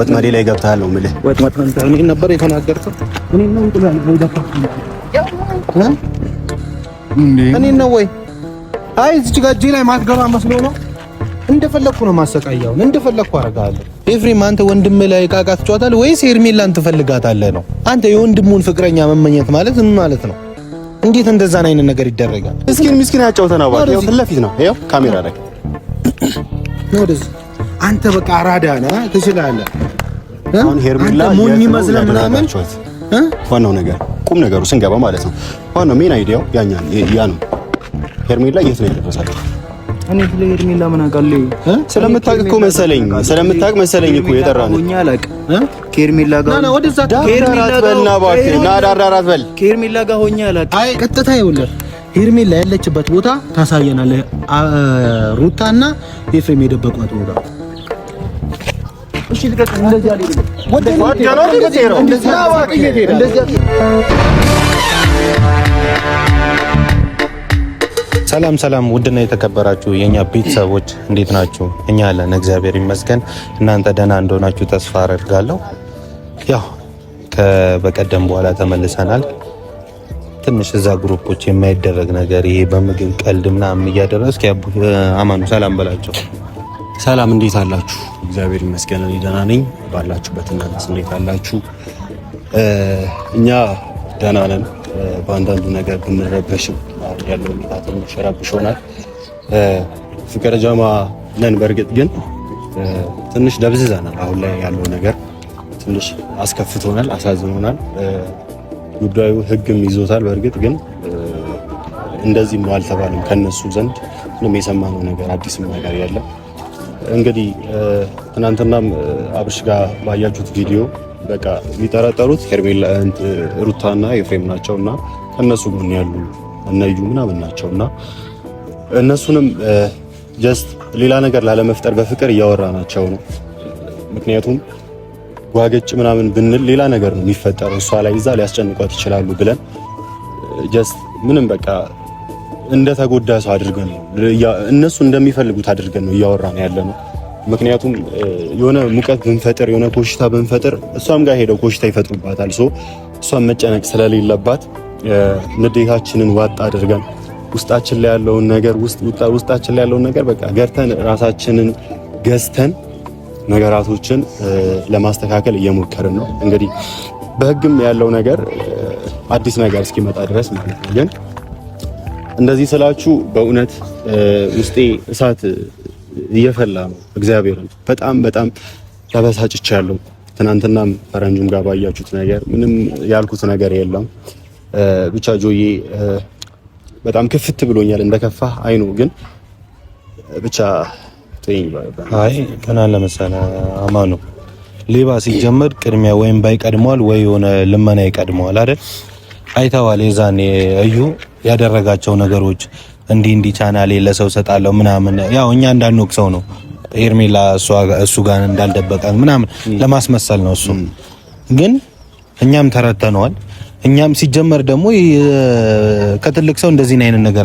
ወጥመዴ ላይ ገብተሃል ነው የምልህ። እኔ ነበር የተናገርከው። እኔ ነው እንጥላል ወይ ደፋክ እኔ ነው ወይ? አይ እዚህ ጋር እጄ ላይ ማትገባ መስሎ ነው። እንደፈለኩ ነው ማሰቃያው፣ እንደፈለኩ አደርጋለሁ። ኤፍሬም አንተ ወንድም ላይ ዕቃ ዕቃ ትጫወታለህ ወይስ ሄርሜላን ትፈልጋታለህ ነው? አንተ የወንድሙን ፍቅረኛ መመኘት ማለት ምን ማለት ነው? እንዴት እንደዛ አይነት ነገር ይደረጋል? ምስኪን ያጫውተና ባክ ያው ፊት ለፊት ነው ይኸው ካሜራ ላይ ነው ደስ አንተ በቃ አራዳ ነህ ትችላለህ። አሁን ሄርሜላ ሞኝ መስለህ ምናምን ዋናው ነገር ቁም ነገሩ ስንገባ ማለት ነው። ዋናው ሜን አይዲያው ያ ነው። ሄርሜላ የት ነው የደረሰችው? እኔ ስለ ሄርሜላ ምን አውቃለሁ? ስለምታውቅ እኮ መሰለኝ እኮ የጠራነው ሆኛ አላውቅ ከሄርሜላ ጋር ና ወደዛ ዳራራት በል ከሄርሜላ ጋር ሆኛ አላውቅ። አይ ቀጥታ ይኸውልህ ሄርሜላ ያለችበት ቦታ ታሳየናለህ። ሩታና ኤፍሬም የደበቋት ቦታ እሺ ልቀቅ። እንደዚህ አለ ሰላም ውድና የተከበራችሁ የኛ ቤተሰቦች እንዴት ናችሁ? እኛ አለን እግዚአብሔር ይመስገን። እናንተ ደህና እንደሆናችሁ ተስፋ አደርጋለሁ። ያው ከበቀደም በኋላ ተመልሰናል። ትንሽ እዛ ግሩፖች የማይደረግ ነገር ይሄ በምግብ ቀልድ ምናምን እያደረስክ አማኑ ሰላም በላቸው። ሰላም እንዴት አላችሁ? እግዚአብሔር ይመስገን እኔ ደህና ነኝ። ባላችሁበት እናንተስ እንዴት አላችሁ? እኛ ደህና ነን። በአንዳንዱ ነገር ብንረበሽም ያለው ሁኔታ ትንሽ ረብሾናል። ፍቅር ጀማ ነን። በእርግጥ ግን ትንሽ ደብዝዘናል። አሁን ላይ ያለው ነገር ትንሽ አስከፍቶናል፣ አሳዝኖናል። ጉዳዩ ሕግም ይዞታል። በእርግጥ ግን እንደዚህም ነው አልተባለም ከነሱ ዘንድ ምንም የሰማነው ነገር አዲስም ነገር የለም። እንግዲህ ትናንትናም አብርሽ ጋር ባያችሁት ቪዲዮ በቃ የሚጠረጠሩት ሄርሜላ ሩታና ኤፍሬም ናቸውና ከነሱ ጎን ያሉ እነዩ ምናምን ናቸውና እነሱንም ጀስት ሌላ ነገር ላለመፍጠር በፍቅር እያወራናቸው ነው። ምክንያቱም ጓገጭ ምናምን ብንል ሌላ ነገር ነው የሚፈጠረው፣ እሷ ላይ ይዛ ሊያስጨንቋት ይችላሉ ብለን ጀስት ምንም በቃ እንደተጎዳ ሰው አድርገን ነው እነሱ እንደሚፈልጉት አድርገን ነው እያወራን ያለነው። ምክንያቱም የሆነ ሙቀት ብንፈጥር የሆነ ኮሽታ ብንፈጥር እሷም ጋር ሄደው ኮሽታ ይፈጥሩባታል። እሷም መጨነቅ ስለሌለባት ንዴታችንን ዋጥ አድርገን ውስጣችን ላይ ያለውን ነገር በቃ ገርተን ራሳችንን ገዝተን ነገራቶችን ለማስተካከል እየሞከርን ነው። እንግዲህ በህግም ያለው ነገር አዲስ ነገር እስኪመጣ ድረስ ማለት ነው። ግን እንደዚህ ስላችሁ በእውነት ውስጤ እሳት እየፈላ ነው። እግዚአብሔርን በጣም ተበሳጭቻለሁ። ትናንትናም ፈረንጁም ጋር ባያችሁት ነገር ምንም ያልኩት ነገር የለም። ብቻ ጆዬ በጣም ክፍት ብሎኛል። እንደከፋ አይኑ ግን ብቻ አይ ከና ለምሳሌ አማኑ ሌባ ሲጀመር ቅድሚያ ወይም ባይቀድመዋል ወይ የሆነ ልመና ይቀድመዋል አይደል? አይተዋል። የዛኔ እዩ ያደረጋቸው ነገሮች እንዲህ ቻናሌ ለሰው ሰጣለው ምናምን ያው እኛ እንዳንወቅ ሰው ነው ሄርሜላ እሱ ጋር እንዳልደበቀን ምናምን ለማስመሰል ነው። እሱ ግን እኛም ተረተነዋል። እኛም ሲጀመር ደግሞ ከትልቅ ሰው እንደዚህ አይነት ነገር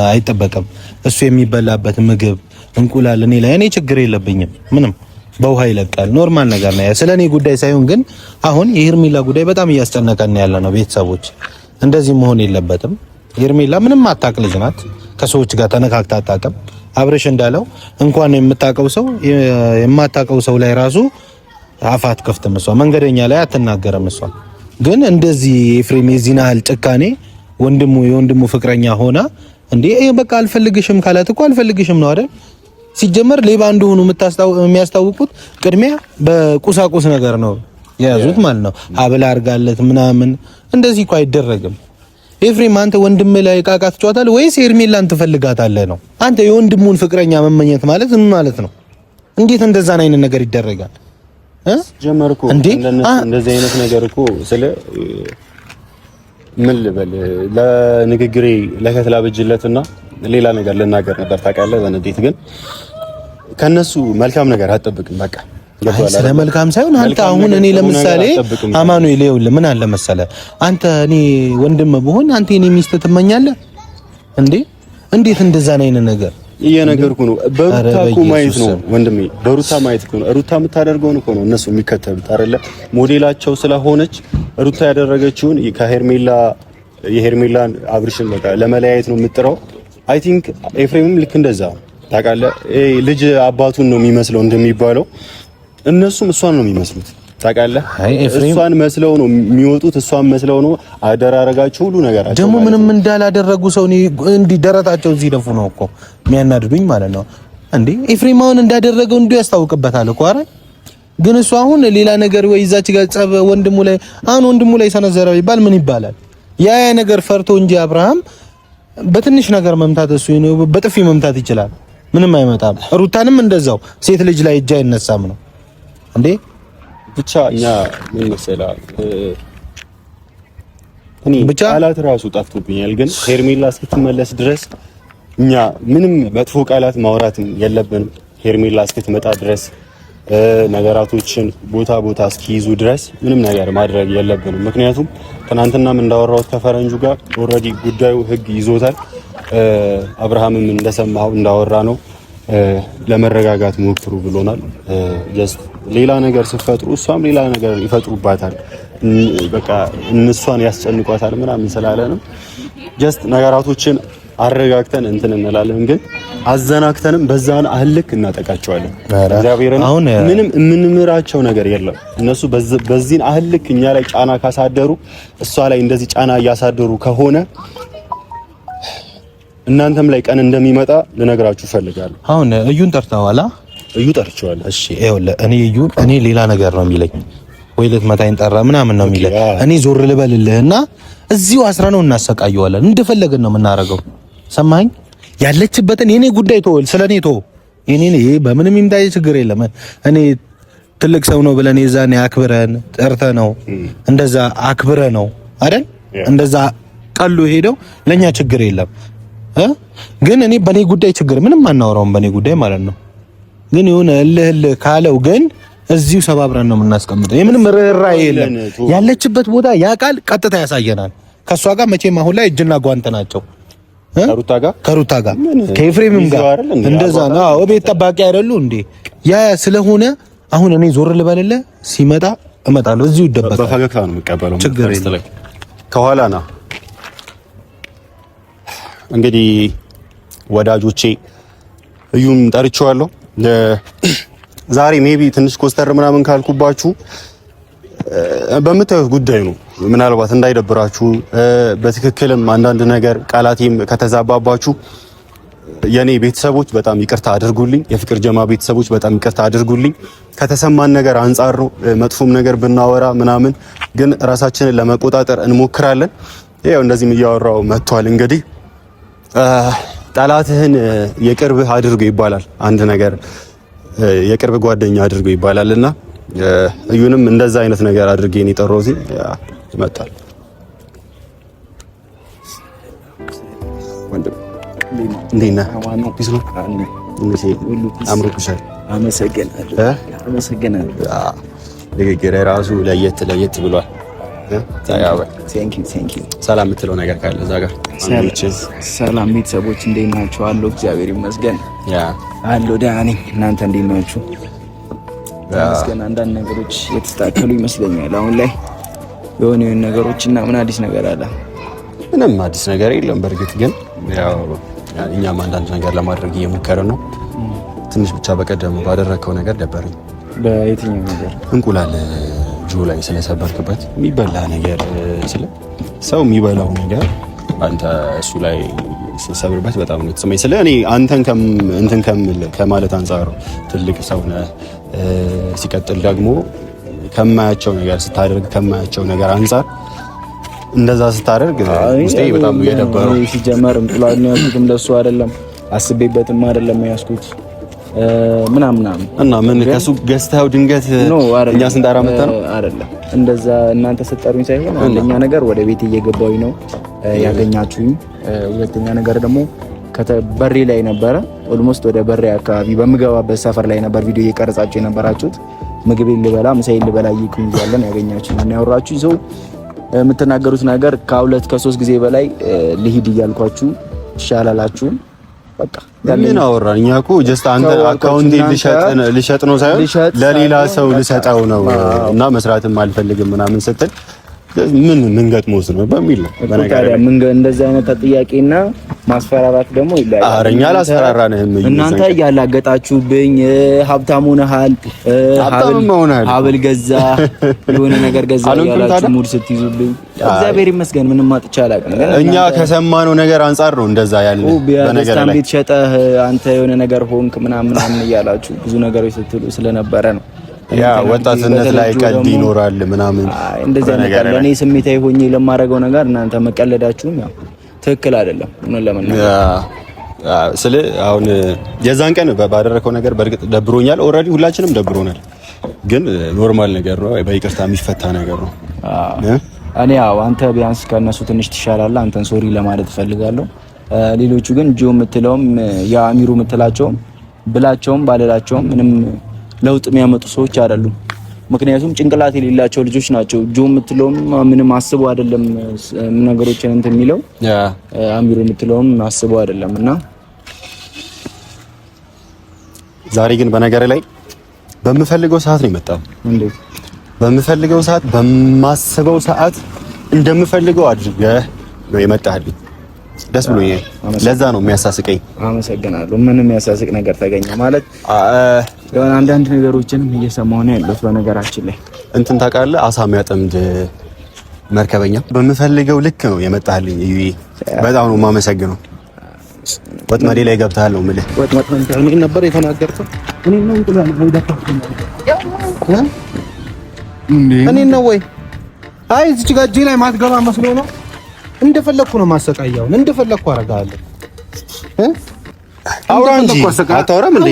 አይጠበቅም። እሱ የሚበላበት ምግብ እንቁላል እኔ ችግር የለብኝም ምንም በውሃ ይለቃል ኖርማል ነገር ነው። ስለኔ ጉዳይ ሳይሆን ግን አሁን የሄርሜላ ጉዳይ በጣም እያስጨነቀን ያለ ነው። ቤተሰቦች እንደዚህ መሆን የለበትም። ሄርሜላ ምንም አታውቅ ልጅ ናት። ከሰዎች ጋር ተነካክታ አታውቅም። አብረሽ እንዳለው እንኳን የምታውቀው ሰው የማታውቀው ሰው ላይ ራሱ አፋት ከፍተም እሷ መንገደኛ ላይ አትናገርም። እሷ ግን እንደዚህ ኤፍሬም የዚህን ያህል ጭካኔ የወንድሙ ፍቅረኛ ሆና እንዴ በቃ አልፈልግሽም ካላት እኮ አልፈልግሽም ነው አይደል? ሲጀመር ሌባ እንደሆኑ የሚያስታውቁት ቅድሚያ በቁሳቁስ ነገር ነው የያዙት ማለት ነው። ሀብል አርጋለት ምናምን እንደዚህ እኮ አይደረግም። ኤፍሬም አንተ ወንድም ላይ ዕቃ ዕቃ ትጫወታለህ ወይስ ሄርሜላን ትፈልጋታለህ ነው? አንተ የወንድሙን ፍቅረኛ መመኘት ማለት ምን ማለት ነው? እንዴት እንደዛ አይነት ነገር ይደረጋል? ጀመርኩ እንደዚህ አይነት ነገር እኮ ስለ ምን ልበል ለንግግሬ ለከትላ በጅለትና ሌላ ነገር ልናገር ነበር ታውቃለህ። በንዴት ግን ከነሱ መልካም ነገር አትጠብቅም። በቃ ስለ መልካም ሳይሆን አንተ አሁን እኔ ለምሳሌ አማኑኤል ይኸውልህ ምን አለ መሰለህ አንተ እኔ ወንድም ብሆን አንተ እኔ ሚስት ትመኛለህ እንዴ? እንዴት እንደዛ አይነት ነገር እየነገርኩህ ነው። በሩታ እኮ ማየት ነው ወንድሜ፣ በሩታ ማየት እኮ ነው። ሩታ የምታደርገውን እኮ ነው እነሱ የሚከተሉት አይደለ? ሞዴላቸው ስለሆነች ሩታ ያደረገችውን የሄርሜላን አብርሽን በቃ ለመለያየት ነው የምጥረው። አይ ቲንክ ኤፍሬምም ልክ እንደዛ ታውቃለህ፣ ልጅ አባቱን ነው የሚመስለው እንደሚባለው፣ እነሱም እሷን ነው የሚመስሉት ታውቃለህ። እሷን መስለው ነው የሚወጡት፣ እሷን መስለው ነው አደራረጋቸው፣ ሁሉ ነገራቸው። ደግሞ ምንም እንዳላደረጉ ሰው እንዲህ ደረታቸው እዚህ ደፉ ነው እኮ የሚያናድዱኝ ማለት ነው እንዴ። ኤፍሬም አሁን እንዳደረገው እንዲሁ ያስታውቅበታል እኮ አይደል? ግን እሱ አሁን ሌላ ነገር ወይ እዛች ጋር ጸብ ወንድሙ ላይ ሰነዘረ ይባል ምን ይባላል? ያ ነገር ፈርቶ እንጂ አብርሃም በትንሽ ነገር መምታት እሱ በጥፊ መምታት ይችላል፣ ምንም አይመጣም። ሩታንም እንደዛው ሴት ልጅ ላይ እጅ አይነሳም ነው እንዴ። ብቻ እኛ ምን መሰለህ እኔ ቃላት ራሱ ጠፍቶብኛል። ግን ሄርሜላ እስክትመለስ ድረስ እኛ ምንም መጥፎ ቃላት ማውራት የለብንም። ሄርሜላ እስክትመጣ ድረስ ነገራቶችን ቦታ እስኪይዙ ድረስ ምንም ነገር ማድረግ የለብንም። ምክንያቱም ትናንትናም እንዳወራሁት ከፈረንጁ ጋር ኦልሬዲ ጉዳዩ ሕግ ይዞታል። አብርሃምም እንደሰማው እንዳወራ ነው ለመረጋጋት ሞክሩ ብሎናል። ጀስት ሌላ ነገር ሲፈጥሩ እሷም ሌላ ነገር ይፈጥሩባታል፣ በቃ እነሷን ያስጨንቋታል ምናምን ስላለ ነው ጀስት ነገራቶችን አረጋግተን እንትን እንላለን። ግን አዘናክተንም በዛን አህልክ እናጠቃቸዋለን። እግዚአብሔርን ምንም የምንምራቸው ነገር የለም። እነሱ በዚህን አህልክ እኛ ላይ ጫና ካሳደሩ፣ እሷ ላይ እንደዚህ ጫና እያሳደሩ ከሆነ እናንተም ላይ ቀን እንደሚመጣ ልነግራችሁ ፈልጋለሁ። አሁን እዩን ጠርተዋላ? እዩ ጠርቼዋለሁ። እሺ ይኸውልህ፣ እኔ ሌላ ነገር ነው የሚለኝ፣ ወይ ልትመታኝ ጠራ ምናምን ነው የሚለኝ። እኔ ዞር ልበልልህና እዚሁ አስራ ነው እናሰቃየዋለን፣ እንደፈለግን ነው የምናረገው። ሰማኝ? ያለችበትን የኔ ጉዳይ ተወል፣ ስለኔ ተው። ይሄ በምንም ይምጣይ ችግር የለም። እኔ ትልቅ ሰው ነው ብለን የዛኔ አክብረን ጠርተ ነው እንደዛ አክብረ ነው አይደል? እንደዛ ቀሉ ሄደው ለኛ ችግር የለም። ግን እኔ በኔ ጉዳይ ችግር ምንም አናወራውም፣ በኔ ጉዳይ ማለት ነው። ግን የሆነ እልህ ካለው ግን እዚሁ ሰባብረን ነው የምናስቀምጠው። የምንም ርህራሄ የለም። ያለችበት ቦታ ያ ቃል ቀጥታ ያሳየናል። ከሷ ጋር መቼም አሁን ላይ እጅና ጓንት ናቸው። ከሩታ ጋር ከኤፍሬምም ጋር እንደዛ ነው። ቤት ጠባቂ አይደሉ እንዴ? ያ ስለሆነ አሁን እኔ ዞር ልበልልህ፣ ሲመጣ እመጣለሁ፣ እዚሁ ይደበቃል። በፈገግታ ነው የምቀበለው። ችግር የለም። ከኋላ ና እንግዲህ ወዳጆቼ እዩም ጠርቼዋለሁ። ዛሬ ሜቢ ትንሽ ኮስተር ምናምን ካልኩባችሁ በምታዩት ጉዳይ ነው። ምናልባት እንዳይደብራችሁ በትክክልም አንዳንድ ነገር ቃላቴም ከተዛባባችሁ የኔ ቤተሰቦች በጣም ይቅርታ አድርጉልኝ። የፍቅር ጀማ ቤተሰቦች በጣም ይቅርታ አድርጉልኝ። ከተሰማን ነገር አንጻር ነው። መጥፎም ነገር ብናወራ ምናምን ግን ራሳችንን ለመቆጣጠር እንሞክራለን። ያው እንደዚህም እያወራው መጥቷል። እንግዲህ ጠላትህን የቅርብህ አድርጎ ይባላል። አንድ ነገር የቅርብ ጓደኛ አድርጎ ይባላልና እዩንም እንደዛ አይነት ነገር አድርጌ ነው የጠራሁት። ይመጣል ወንድም እንዴና ፒስ ነው አምሮብሻል። አመሰግናለሁ። ንግግር ራሱ ለየት ብሏል። ሰላም የምትለው ነገር ካለ እዛ ጋር። ሰላም ቤተሰቦች እንዴት ናችሁ? አለሁ እግዚአብሔር ይመስገን። አለሁ ደህና ነኝ። እናንተ እንዴት ናችሁ? ይመስገን። አንዳንድ ነገሮች የተስተካከሉ ይመስለኛል አሁን ላይ የሆነ ነገሮች እና ምን አዲስ ነገር አለ? ምንም አዲስ ነገር የለም። በእርግጥ ግን ያው እኛም አንዳንድ ነገር ለማድረግ እየሞከርን ነው። ትንሽ ብቻ በቀደም ባደረግከው ነገር ደበረኝ። በየትኛው ነገር? እንቁላል ጆ ላይ ስለሰበርክበት የሚበላ ነገር ስለ ሰው የሚበላው ነገር አንተ እሱ ላይ ስለሰብርበት በጣም ነው የተሰማኝ። ስለ እኔ አንተን እንትን ከማለት አንፃር ትልቅ ሰው ነህ። ሲቀጥል ደግሞ ከማያቸው ነገር ስታደርግ ከማያቸው ነገር አንፃር እንደዛ ስታደርግ ውስጤ በጣም የደበረው። ሲጀመር እንቁላል ነው ያልኩትም ለሱ አይደለም፣ አስቤበትም አይደለም ያስኩት ምናምን እና ምን ከሱ ገዝተው ድንገት እኛ ስንጠራ መጣ ነው አይደለም። እንደዛ እናንተ ስትጠሩኝ ሳይሆን አንደኛ ነገር ወደ ቤት እየገባሁኝ ነው ያገኛችሁኝ። ሁለተኛ ነገር ደግሞ በሬ ላይ ነበረ፣ ኦልሞስት ወደ በሬ አካባቢ በምገባበት ሰፈር ላይ ነበር ቪዲዮ እየቀረጻችሁ የነበራችሁት። ምግቤን ልበላ ምሳዬን ልበላ እያለን ያገኛችሁኝ እና ያወራችሁ ሰው የምትናገሩት ነገር ከሁለት ከሶስት ጊዜ በላይ ልሂድ እያልኳችሁ ይሻላላችሁም በቃ ምን አወራን እኛ እኮ ጀስት አንተ አካውንት ልሸጥ ነው ሳይሆን ለሌላ ሰው ልሰጠው ነው እና መስራትም አልፈልግም ምናምን ስትል ምን ገጥሞስ ነው በሚል ነው። በነገራችን ምን እንደዚህ አይነት ጥያቄና ማስፈራራት ደግሞ ይላል። አረኛ አላስፈራራንህም። እናንተ ያላገጣችሁብኝ ሀብታም ሆነሃል፣ ሀብል ገዛ፣ የሆነ ነገር ገዛ ያላችሁ ሙድ ስትይዙብኝ እግዚአብሔር ይመስገን ምንም አጥቻ አላውቅም። እኛ ከሰማነው ነገር አንፃር ነው እንደዛ ያለ በነገር ላይ ቤት ሸጠህ አንተ የሆነ ነገር ሆንክ ምናምን እያላችሁ ብዙ ነገሮች ስትሉ ስለነበረ ነው። ያ ወጣትነት ላይ ቀልድ ይኖራል ምናምን እንደዚህ ነገር ለኔ ስሜታዊ ሆኜ ለማረገው ነገር እናንተ መቀለዳችሁም ያው ትክክል አይደለም። ምን ለምን ስለ አሁን የዛን ቀን ባደረከው ነገር በእርግጥ ደብሮኛል። ኦልሬዲ ሁላችንም ደብሮናል፣ ግን ኖርማል ነገር ነው፣ በይቅርታ የሚፈታ ነገር ነው። እኔ ያው አንተ ቢያንስ ከነሱ ትንሽ ትሻላለህ። አንተን ሶሪ ለማለት እፈልጋለሁ። ሌሎቹ ግን ጆ የምትለውም የአሚሩ የምትላቸውም ብላቸውም ባለላቸውም ምንም ለውጥ የሚያመጡ ሰዎች አይደሉም። ምክንያቱም ጭንቅላት የሌላቸው ልጆች ናቸው። ጆ የምትለውም ምንም አስበው አይደለም ነገሮችን እንትን የሚለው አሚሩ የምትለውም አስበው አይደለም። እና ዛሬ ግን በነገር ላይ በምፈልገው ሰዓት ነው የመጣው። እንዴት በምፈልገው ሰዓት በማስበው ሰዓት እንደምፈልገው አድርገህ ነው የመጣህልኝ። ደስ ብሎኛል። ለዛ ነው የሚያሳስቀኝ። አመሰግናለሁ። ምንም የሚያሳስቅ ነገር ተገኘ ማለት የሆነ አንዳንድ ነገሮችንም እየሰማሁ ነው ያለሁት። በነገራችን ላይ እንትን ታውቃለህ፣ አሳ የሚያጠምድ መርከበኛ በምፈልገው ልክ ነው የመጣህልኝ። እዩዬ በጣም ነው የማመሰግነው። ወጥመዴ ላይ ገብተሃል ነው የምልህ። ወጥመድ ነበር የተናገርከው። እኔ ነው ወይ? አይ እዚህ ጋር እጄ ላይ ማትገባ መስሎ ነው። እንደፈለኩ ነው ማሰቃያው፣ እንደፈለኩ አደርጋለሁ። አውራ እንጂ አታወራም እንዴ?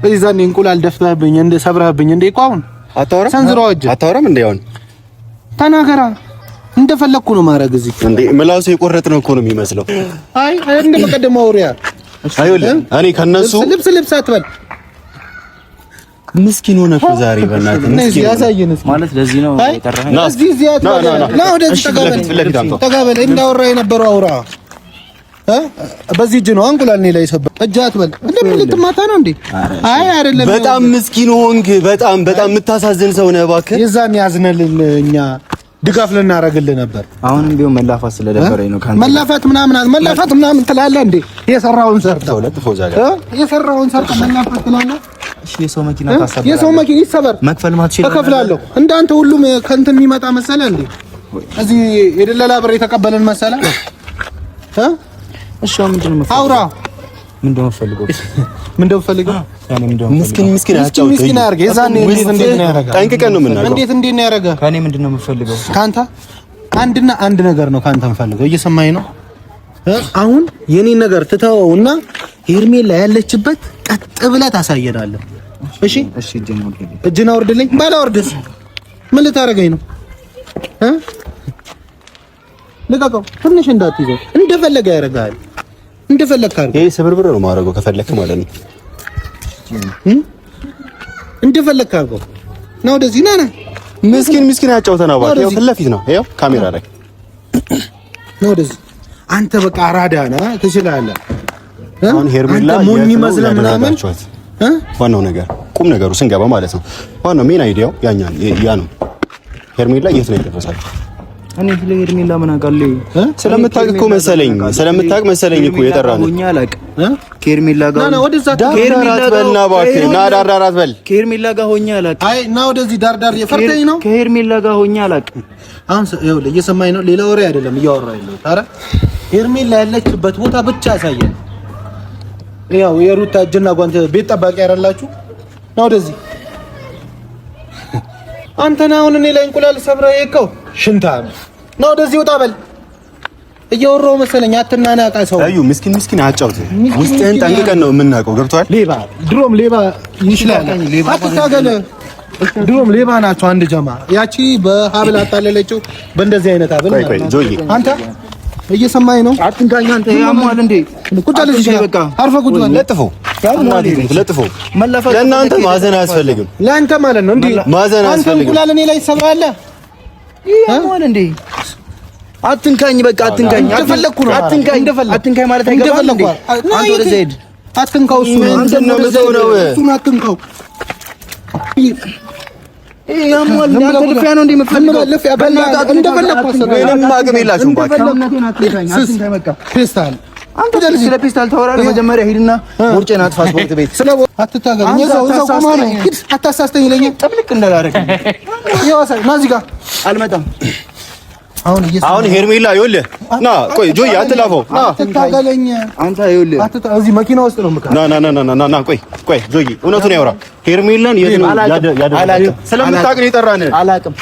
እዛኔ እንቁላል ደፍተህብኝ እንደ ሰብረህብኝ እንደ አሁን አታወራም? ሰንዝረው እጅ አታወራም እንዴ? አሁን ተናገራ። እንደፈለኩ ነው ማድረግ እዚህ እንዴ። ምላሱ የቆረጥ ነው እኮ ነው የሚመስለው። አይ እንደ በቀደም አውሪያ አይውልም። እኔ ከነሱ ልብስ አትበል። ምስኪን ሆነ እኮ ዛሬ በእናትህ ምስኪን ያሳየን ማለት ለዚህ ነው የጠራኸኝ። እዚህ ና ወደዚህ ተጋበል። እንዳወራ የነበረው አውራ በዚህ እጅ ነው እንቁላል እኔ ላይ ሰበ እጅ አትበል። እንደምን ልትማታ ነው እንዴ? አይ አይደለም። በጣም ምስኪን ሆንክ። በጣም የምታሳዝን ሰው ነህ እባክህ። የዛን ያዝነልን እኛ ድጋፍ ልናረግልህ ነበር። አሁንም ቢሆን መላፋት ስለደበረኝ ነው። ካንተ መላፋት ምናምን ትላለህ እንዴ? የሰራውን ሰርተው ለጥፎ ዛጋ የሰራውን ሰርተው መላፋት ትላለህ። እሺ የሰው መኪና ታሳበረ የሰው መኪና ይሰበር መክፈል ማትችል እከፍላለሁ። እንዳንተ ሁሉም ከእንትን የሚመጣ መሰለህ እንዴ? እዚህ የደላላ ብር የተቀበለን መሰለህ? እሺ ምንድነው መፈልገው? አውራ ምንድነው መፈልገው? ምስኪን ያርገ የዛኔ እንዴት ነው ያረጋ? ጠንቅቀን ነው የምናውቀው። እንዴት ነው ያረጋ? ከኔ ምንድነው መፈልገው? ካንተ አንድና አንድ ነገር ነው ካንተ የምፈልገው። እየሰማኸኝ ነው? አሁን የኔን ነገር ትተወውና ሄርሜላ ያለችበት ቀጥ ብለህ ታሳየናለህ። እሺ እጅን አውርድልኝ። ባላወርድስ ምን ልታረገኝ ነው? ልቀቀው። ትንሽ እንዳትይዘው። እንደፈለገ ያደርጋል። እንደፈለግህ አድርገው። ይሄ ስብርብር ነው ማድረገው ከፈለክ ማለት ነው። እንደፈለግህ አድርገው። ና ወደዚህ ና። ምስኪን ያጫውተና ባክ። ያው ፊት ለፊት ነው። ያው ካሜራ ላይ ና ወደዚህ። አንተ በቃ አራዳ ነህ፣ ትችላለህ። አሁን ሄርሜላ ሞኝ መስለህ ምናምን ዋናው ነገር ቁም ነገሩ ስንገባ ማለት ነው። ዋናው ሜን አይዲያው ያ ነው። ሄርሜላ የት ነው የደረሳችሁ? እኔ ስለ ሄርሜላ ምን አውቃለሁ? ስለምታውቅ እኮ መሰለኝ እኮ የጠራነው ሆኛ አላውቅም። ከሄርሜላ ጋር ና ወደዛ በልና እባክህ ና ዳር አትበል። ከሄርሜላ ጋር ሆኛ አላውቅም። አይ ና ወደዚህ ዳር የፈርተኝ ነው። ከሄርሜላ ጋር ሆኛ አላውቅም። አሁን ይኸውልህ እየሰማኝ ነው። ሌላ ወሬ አይደለም እያወራሁ ያለሁት። ኧረ ሄርሜላ ያለችበት ቦታ ብቻ አሳየን። ያው የሩታ እጅና ጓንት ቤት ጠባቂ ያረላችሁ። ና ወደዚህ። አንተና አሁን እኔ ላይ እንቁላል ሰብረህ የከው ሽንታ ነው። ወደዚህ ወጣ በል። እያወራሁ መሰለኝ። አትናናቃ ሰው አዩ ምስኪን አጫውት። ውስጥህን ጠንቅቀን ነው የምናውቀው። ገብቶሃል? ሌባ ድሮም ሌባ ይችላል። አትታገል። ድሮም ሌባ ናቸው። አንድ ጀማ ያቺ በሀብል አጣለለችው። በእንደዚህ አይነት ሀብል ጆይ አንተ እየሰማኝ ነው። አትንካኝ አንተ። ያሟል እንዴ? ቁጭ አለ እዚህ በቃ አርፈህ ቁጭ በል። ለጥፎ ለእናንተ ማዘን አያስፈልግም። ለአንተ ማለት ነው እንዴ? ማዘን አያስፈልግም። አንተ እንቁላል እኔ ላይ ሰብራለህ። ያሟል እንዴ? አትንካኝ፣ በቃ አትንካኝ። እንደፈለኩ ነው። አትንካኝ ማለት አይገባም እንዴ? አንተ ወደ ዘይድ አትንካው። እሱ ነው እሱን አትንካው። ያሟል ያንተ ልፊያ ነው እንደምፈልገው ልፊያ እንደፈለኩ ምንም አቅም የላችሁም። ፔስታል አንተ ስለ ፔስታል ታወራለህ። መጀመሪያ ሂድና ቦርጬን አጥፋ ፓስፖርት ቤት ስለ አትታገል። እዛው ቆማ ነው። ሂድ አታሳስተኝ ይለኛል። ጥብልቅ እንዳላረክ ይወሳ ና እዚህ ጋር አልመጣም። አሁን ሄርሜላ ይኸውልህ፣ ና ቆይ ጆይ አትላፈው። ና አትታገለኝ አንተ ይኸውልህ፣ እዚህ መኪና ውስጥ ነው የምቀር። ና ቆይ ጆይ እውነቱን ያውራ። ሄርሜላን የት ነው ያደረገው? ስለምታውቅ ነው የጠራን። አላውቅም።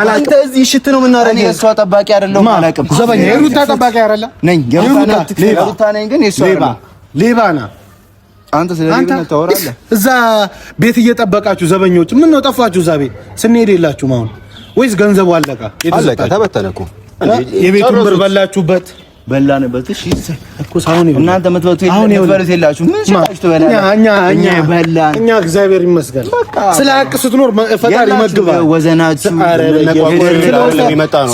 አንተ እዚህ ሽት ነው የምናረገው። እሷ ጠባቂ አይደለም። አላውቅም። ዘበኛ የሩታ ጠባቂ አይደለ ነኝ። የሩታ ነኝ፣ ግን የእሷ ሌባ ና አንተ ስለሌብነት ታወራለህ። እዛ ቤት እየጠበቃችሁ ዘበኞች ምን ነው ጠፋችሁ? እዛ ቤት ስንሄድ የላችሁም አሁን ወይስ ገንዘቡ አለቀ? ተበተነ እኮ የቤቱን ብር በላችሁበት። በላንበት። እሺ እኮ ሳሁን እናንተ መትበቱ የለበረት የላችሁ ምን ሽታችሁ ትበላላችሁ? እኛ እግዚአብሔር ይመስገን ስለ ሀቅ ስትኖር ፈጣሪ ይመግባል። ወዘናችሁ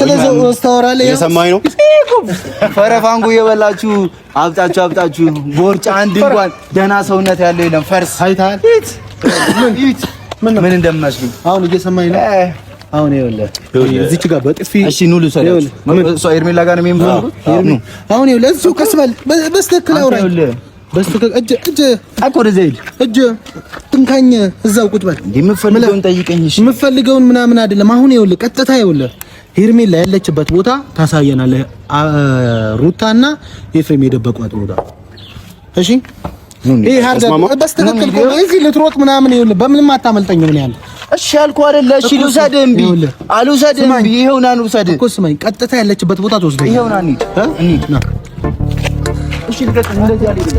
ስለዚህ ወስተወራለ የሰማኝ ነው። ፈረፋንጉ የበላችሁ አብጣችሁ ቦርጫ አንድ እንኳን ደህና ሰውነት ያለው የለም። ፈርስ አይታል ምን እንደምመስሉ አሁን እየሰማኝ ነው። አሁን ይኸውልህ እዚች ጋር በጥፊ እሺ ኑ ልውሰዳችሁ። እሷ ሄርሜላ ጋር ነው የሚምሩት። አሁን ይኸውልህ እዚሁ ቀስ በል በስተክል አውራኝ በስተክል እጅ አቆደ ዘይድ እጅ ትንካኝ እዛው ቁጭ በል። የምፈልገውን ጠይቀኝ። እሺ የምፈልገውን ምናምን አይደለም። አሁን ይኸውልህ ቀጥታ ይኸውልህ ሄርሜላ ያለችበት ቦታ ታሳየናለህ። ሩታና ኤፍሬም የደበቋት ቦታ እሺ። ይሄ ሀርዳ በስተክል ቆይ እዚህ ልትሮጥ ምናምን ይኸውልህ በምንም አታመልጠኝ ምን ያለ እሺ አልኩህ አይደለ? እሺ ልውሰድህ። እምቢ አልውሰድህም። ይሄው ና ልውሰድህ እኮ ስማኝ፣ ቀጥታ ያለችበት ቦታ ትወስደኝ። ይሄው ና እንሂድ ና። እሺ ልቀጥል። እንደዚህ አይደለም።